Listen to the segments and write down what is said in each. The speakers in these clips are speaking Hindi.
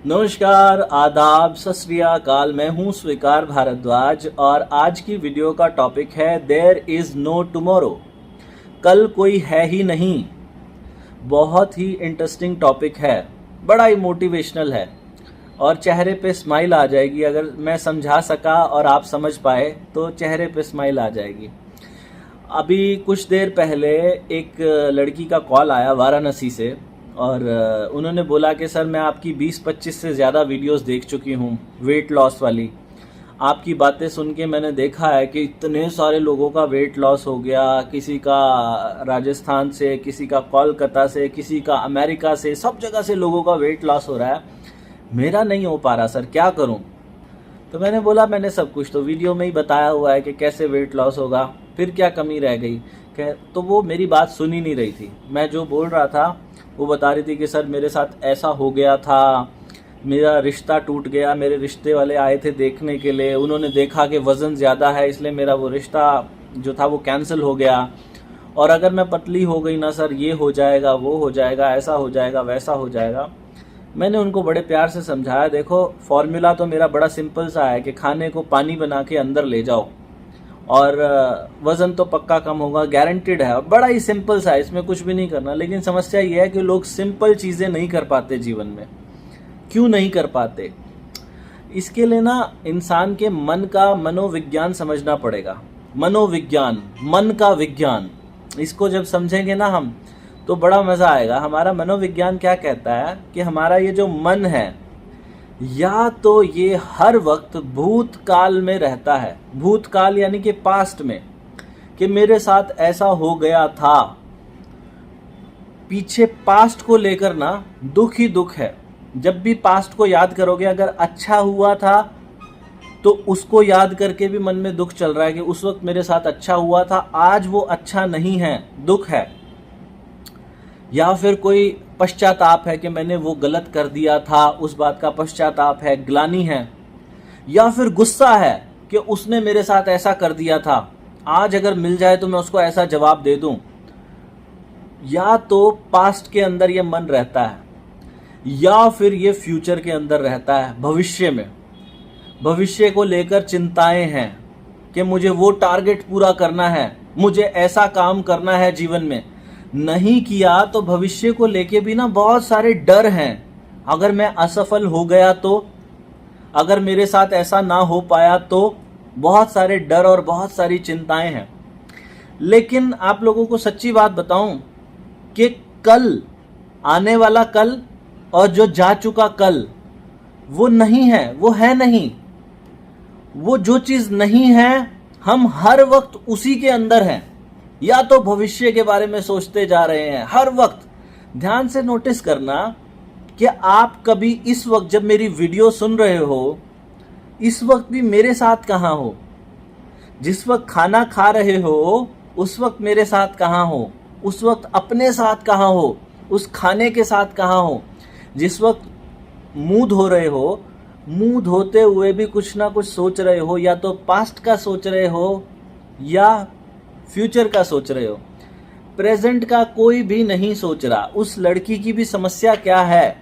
नमस्कार, आदाब, सत श्री अकाल। मैं हूं स्वीकार भारद्वाज और आज की वीडियो का टॉपिक है देयर इज़ नो टुमारो। कल कोई है ही नहीं। बहुत ही इंटरेस्टिंग टॉपिक है, बड़ा ही मोटिवेशनल है और चेहरे पे स्माइल आ जाएगी। अगर मैं समझा सका और आप समझ पाए तो चेहरे पे स्माइल आ जाएगी। अभी कुछ देर पहले एक लड़की का कॉल आया वाराणसी से और उन्होंने बोला कि सर मैं आपकी 20-25 से ज़्यादा वीडियोस देख चुकी हूँ वेट लॉस वाली। आपकी बातें सुन के मैंने देखा है कि इतने सारे लोगों का वेट लॉस हो गया, किसी का राजस्थान से, किसी का कोलकाता से, किसी का अमेरिका से, सब जगह से लोगों का वेट लॉस हो रहा है। मेरा नहीं हो पा रहा सर, क्या करूँ? तो मैंने बोला मैंने सब कुछ तो वीडियो में ही बताया हुआ है कि कैसे वेट लॉस होगा, फिर क्या कमी रह गई? तो वो मेरी बात सुन ही नहीं रही थी। मैं जो बोल रहा था वो बता रही थी कि सर मेरे साथ ऐसा हो गया था, मेरा रिश्ता टूट गया, मेरे रिश्ते वाले आए थे देखने के लिए, उन्होंने देखा कि वज़न ज़्यादा है इसलिए मेरा वो रिश्ता जो था वो कैंसिल हो गया, और अगर मैं पतली हो गई ना सर ये हो जाएगा, वो हो जाएगा, ऐसा हो जाएगा, वैसा हो जाएगा। मैंने उनको बड़े प्यार से समझाया, देखो फॉर्मूला तो मेरा बड़ा सिंपल सा है कि खाने को पानी बना के अंदर ले जाओ और वज़न तो पक्का कम होगा, गारंटेड है। और बड़ा ही सिंपल सा है, इसमें कुछ भी नहीं करना। लेकिन समस्या ये है कि लोग सिंपल चीज़ें नहीं कर पाते जीवन में। क्यों नहीं कर पाते? इसके लिए ना इंसान के मन का मनोविज्ञान समझना पड़ेगा। मनोविज्ञान, मन का विज्ञान, इसको जब समझेंगे ना हम तो बड़ा मज़ा आएगा। हमारा मनोविज्ञान क्या कहता है कि हमारा ये जो मन है या तो ये हर वक्त भूतकाल में रहता है। भूतकाल यानी कि पास्ट में, कि मेरे साथ ऐसा हो गया था। पीछे पास्ट को लेकर ना दुख ही दुख है। जब भी पास्ट को याद करोगे, अगर अच्छा हुआ था तो उसको याद करके भी मन में दुख चल रहा है कि उस वक्त मेरे साथ अच्छा हुआ था, आज वो अच्छा नहीं है, दुख है। या फिर कोई पश्चाताप है कि मैंने वो गलत कर दिया था, उस बात का पश्चाताप है, ग्लानि है। या फिर गुस्सा है कि उसने मेरे साथ ऐसा कर दिया था, आज अगर मिल जाए तो मैं उसको ऐसा जवाब दे दूं। या तो पास्ट के अंदर ये मन रहता है या फिर ये फ्यूचर के अंदर रहता है, भविष्य में। भविष्य को लेकर चिंताएं हैं कि मुझे वो टारगेट पूरा करना है, मुझे ऐसा काम करना है जीवन में। नहीं किया तो भविष्य को लेके भी ना बहुत सारे डर हैं। अगर मैं असफल हो गया तो, अगर मेरे साथ ऐसा ना हो पाया तो, बहुत सारे डर और बहुत सारी चिंताएं हैं। लेकिन आप लोगों को सच्ची बात बताऊं कि कल, आने वाला कल और जो जा चुका कल, वो नहीं है, वो है नहीं। वो जो चीज नहीं है, हम हर वक्त उसी के अंदर हैं। या तो भविष्य के बारे में सोचते जा रहे हैं हर वक्त। ध्यान से नोटिस करना कि आप कभी इस वक्त जब मेरी वीडियो सुन रहे हो, इस वक्त भी मेरे साथ कहाँ हो? जिस वक्त खाना खा रहे हो उस वक्त मेरे साथ कहाँ हो? उस वक्त अपने साथ कहाँ हो? उस खाने के साथ कहाँ हो? जिस वक्त मुंह धो रहे हो, मुंह धोते हुए भी कुछ ना कुछ सोच रहे हो, या तो पास्ट का सोच रहे हो या फ्यूचर का सोच रहे हो। प्रेजेंट का कोई भी नहीं सोच रहा। उस लड़की की भी समस्या क्या है,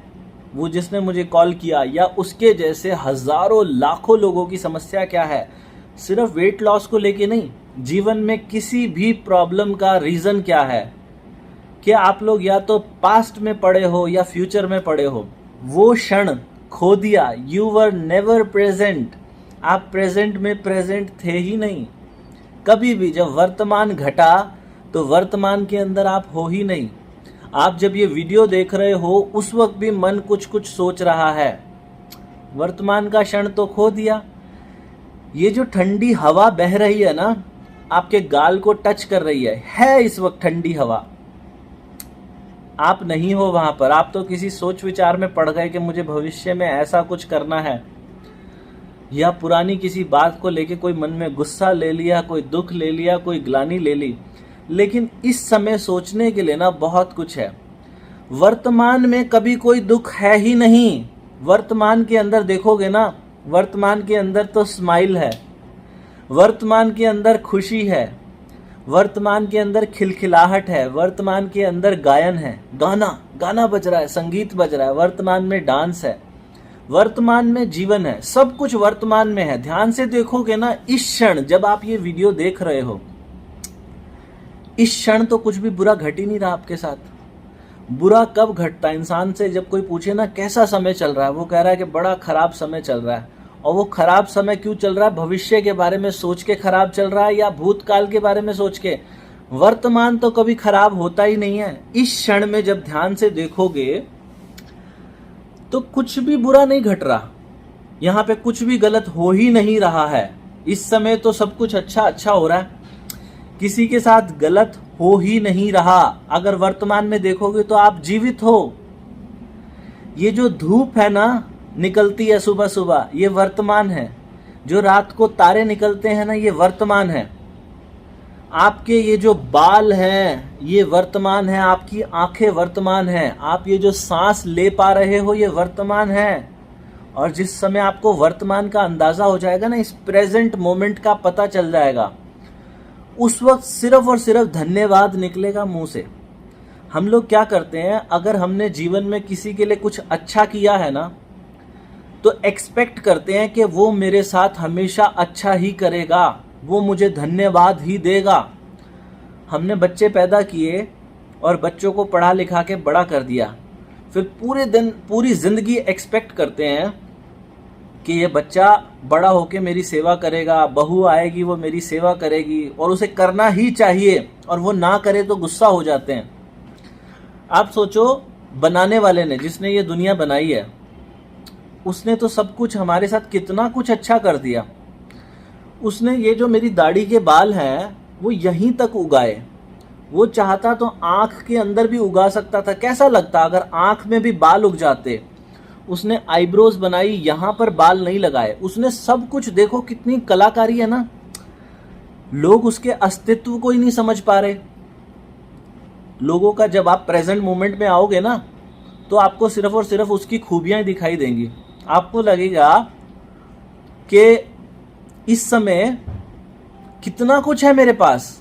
वो जिसने मुझे कॉल किया, या उसके जैसे हजारों लाखों लोगों की समस्या क्या है? सिर्फ वेट लॉस को लेके नहीं, जीवन में किसी भी प्रॉब्लम का रीजन क्या है? कि आप लोग या तो पास्ट में पड़े हो या फ्यूचर में पड़े हो। वो क्षण खो दिया। You were never present. आप प्रेजेंट में प्रेजेंट थे ही नहीं कभी भी। जब वर्तमान घटा तो वर्तमान के अंदर आप हो ही नहीं। आप जब ये वीडियो देख रहे हो उस वक्त भी मन कुछ कुछ सोच रहा है। वर्तमान का क्षण तो खो दिया। ये जो ठंडी हवा बह रही है ना, आपके गाल को टच कर रही है इस वक्त ठंडी हवा। आप नहीं हो वहां पर। आप तो किसी सोच विचार में पड़ गए कि मुझे भविष्य में ऐसा कुछ करना है, या पुरानी किसी बात को लेके कोई मन में गुस्सा ले लिया, कोई दुख ले लिया, कोई ग्लानि ले ली। लेकिन इस समय सोचने के लिए ना बहुत कुछ है। वर्तमान में कभी कोई दुख है ही नहीं। वर्तमान के अंदर देखोगे ना, वर्तमान के अंदर तो स्माइल है, वर्तमान के अंदर खुशी है, वर्तमान के अंदर खिलखिलाहट है, वर्तमान के अंदर गायन है, गाना गाना बज रहा है, संगीत बज रहा है, वर्तमान में डांस है, वर्तमान में जीवन है, सब कुछ वर्तमान में है। ध्यान से देखोगे ना, इस क्षण जब आप ये वीडियो देख रहे हो, इस क्षण तो कुछ भी बुरा घट ही नहीं रहा आपके साथ। बुरा कब घटता है? इंसान से जब कोई पूछे ना कैसा समय चल रहा है, वो कह रहा है कि बड़ा खराब समय चल रहा है। और वो खराब समय क्यों चल रहा है? भविष्य के बारे में सोच के खराब चल रहा है या भूतकाल के बारे में सोच के? वर्तमान तो कभी खराब होता ही नहीं है। इस क्षण में जब ध्यान से देखोगे तो कुछ भी बुरा नहीं घट रहा, यहाँ पे कुछ भी गलत हो ही नहीं रहा है। इस समय तो सब कुछ अच्छा अच्छा हो रहा है, किसी के साथ गलत हो ही नहीं रहा। अगर वर्तमान में देखोगे तो आप जीवित हो। ये जो धूप है ना निकलती है सुबह सुबह, ये वर्तमान है। जो रात को तारे निकलते हैं ना, ये वर्तमान है। आपके ये जो बाल हैं ये वर्तमान है, आपकी आंखें वर्तमान है, आप ये जो सांस ले पा रहे हो ये वर्तमान है। और जिस समय आपको वर्तमान का अंदाजा हो जाएगा ना, इस प्रेजेंट मोमेंट का पता चल जाएगा, उस वक्त सिर्फ और सिर्फ धन्यवाद निकलेगा मुंह से। हम लोग क्या करते हैं, अगर हमने जीवन में किसी के लिए कुछ अच्छा किया है ना, तो एक्सपेक्ट करते हैं कि वो मेरे साथ हमेशा अच्छा ही करेगा, वो मुझे धन्यवाद ही देगा। हमने बच्चे पैदा किए और बच्चों को पढ़ा लिखा के बड़ा कर दिया, फिर पूरे दिन पूरी जिंदगी एक्सपेक्ट करते हैं कि ये बच्चा बड़ा होके मेरी सेवा करेगा, बहू आएगी वो मेरी सेवा करेगी, और उसे करना ही चाहिए, और वो ना करे तो गुस्सा हो जाते हैं। आप सोचो, बनाने वाले ने, जिसने ये दुनिया बनाई है, उसने तो सब कुछ हमारे साथ कितना कुछ अच्छा कर दिया। उसने ये जो मेरी दाढ़ी के बाल हैं वो यहीं तक उगाए। वो चाहता तो आंख के अंदर भी उगा सकता था। कैसा लगता अगर आंख में भी बाल उग जाते? उसने आईब्रोज बनाई, यहां पर बाल नहीं लगाए। उसने सब कुछ, देखो कितनी कलाकारी है ना। लोग उसके अस्तित्व को ही नहीं समझ पा रहे। लोगों का जब आप प्रेजेंट मोमेंट में आओगे ना, तो आपको सिर्फ और सिर्फ उसकी खूबियां दिखाई देंगी। आपको लगेगा कि इस समय कितना कुछ है मेरे पास।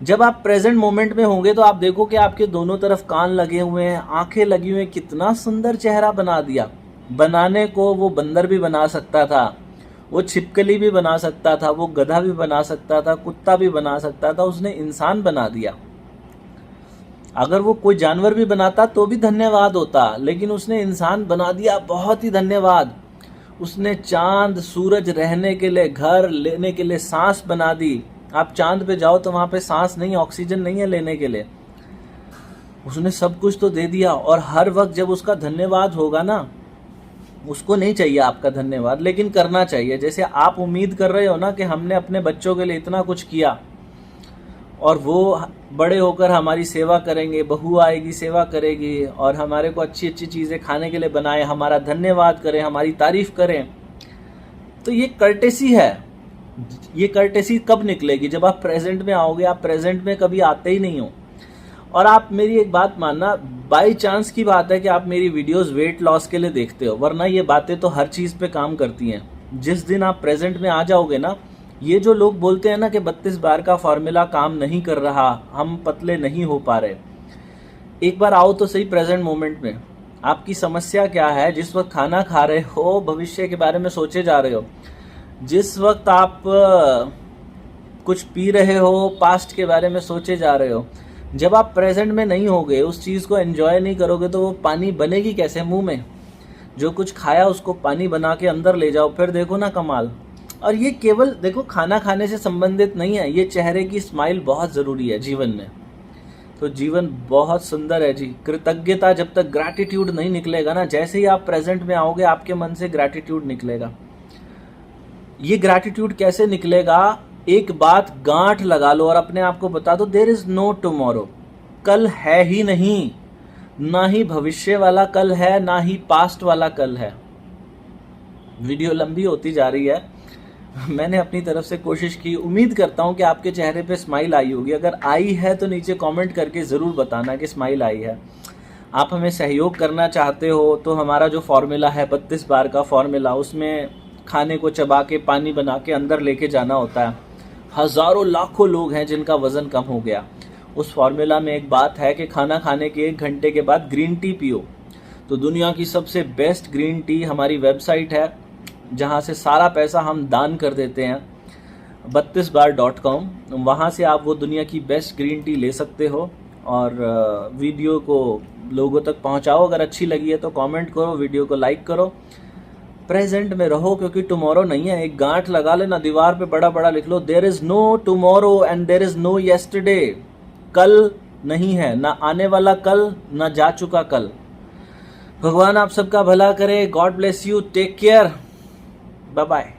जब आप प्रेजेंट मोमेंट में होंगे तो आप देखो कि आपके दोनों तरफ कान लगे हुए हैं, आंखें लगी हुई हैं, कितना सुंदर चेहरा बना दिया। बनाने को वो बंदर भी बना सकता था, वो छिपकली भी बना सकता था, वो गधा भी बना सकता था, कुत्ता भी बना सकता था, उसने इंसान बना दिया। अगर वो कोई जानवर भी बनाता तो भी धन्यवाद होता, लेकिन उसने इंसान बना दिया, बहुत ही धन्यवाद। उसने चांद सूरज रहने के लिए, घर लेने के लिए सांस बना दी। आप चांद पे जाओ तो वहां पे सांस नहीं, ऑक्सीजन नहीं है लेने के लिए। उसने सब कुछ तो दे दिया। और हर वक्त जब उसका धन्यवाद होगा ना, उसको नहीं चाहिए आपका धन्यवाद, लेकिन करना चाहिए। जैसे आप उम्मीद कर रहे हो ना कि हमने अपने बच्चों के लिए इतना कुछ किया और वो बड़े होकर हमारी सेवा करेंगे, बहू आएगी सेवा करेगी और हमारे को अच्छी अच्छी चीज़ें खाने के लिए बनाए, हमारा धन्यवाद करें, हमारी तारीफ करें। तो ये कर्टेसी है। ये कर्टेसी कब निकलेगी? जब आप प्रेजेंट में आओगे। आप प्रेजेंट में कभी आते ही नहीं हो। और आप मेरी एक बात मानना, बाई चांस की बात है कि आप मेरी वीडियोस वेट लॉस के लिए देखते हो, वरना ये बातें तो हर चीज़ पे काम करती हैं। जिस दिन आप प्रेजेंट में आ जाओगे ना, ये जो लोग बोलते हैं ना कि 32 बार का फॉर्मूला काम नहीं कर रहा, हम पतले नहीं हो पा रहे, एक बार आओ तो सही प्रेजेंट मोमेंट में। आपकी समस्या क्या है? जिस वक्त खाना खा रहे हो, भविष्य के बारे में सोचे जा रहे हो। जिस वक्त आप कुछ पी रहे हो, पास्ट के बारे में सोचे जा रहे हो। जब आप प्रेजेंट में नहीं होगे, उस चीज़ को एंजॉय नहीं करोगे, तो वो पानी बनेगी कैसे मुंह में? जो कुछ खाया उसको पानी बना के अंदर ले जाओ, फिर देखो ना कमाल। और ये केवल देखो खाना खाने से संबंधित नहीं है, ये चेहरे की स्माइल बहुत ज़रूरी है जीवन में। तो जीवन बहुत सुंदर है जी। कृतज्ञता, जब तक ग्रैटिट्यूड नहीं निकलेगा ना, जैसे ही आप प्रेजेंट में आओगे आपके मन से ग्रैटिट्यूड निकलेगा। ये ग्रैटिट्यूड कैसे निकलेगा? एक बात गांठ लगा लो और अपने आप को बता दो, देयर इज नो टुमारो। कल है ही नहीं, ना ही भविष्य वाला कल है, ना ही पास्ट वाला कल है। वीडियो लंबी होती जा रही है। मैंने अपनी तरफ से कोशिश की। उम्मीद करता हूं कि आपके चेहरे पे स्माइल आई होगी। अगर आई है तो नीचे कमेंट करके ज़रूर बताना कि स्माइल आई है। आप हमें सहयोग करना चाहते हो तो हमारा जो फॉर्मूला है 32 बार का फॉर्मूला, उसमें खाने को चबा के पानी बना के अंदर लेके जाना होता है। हज़ारों लाखों लोग हैं जिनका वज़न कम हो गया। उस फॉर्मूला में एक बात है कि खाना खाने के 1 घंटे के बाद ग्रीन टी पियो। तो दुनिया की सबसे बेस्ट ग्रीन टी हमारी वेबसाइट है, जहाँ से सारा पैसा हम दान कर देते हैं, 32bar.com। वहाँ से आप वो दुनिया की बेस्ट ग्रीन टी ले सकते हो। और वीडियो को लोगों तक पहुँचाओ, अगर अच्छी लगी है तो कमेंट करो, वीडियो को लाइक करो, प्रेजेंट में रहो, क्योंकि टुमारो नहीं है। एक गांठ लगा लेना, दीवार पे बड़ा बड़ा लिख लो, there is no tomorrow and there is no yesterday. कल नहीं है, ना आने वाला कल, ना जा चुका कल। भगवान आप सबका भला करे। God bless you, take care, bye bye.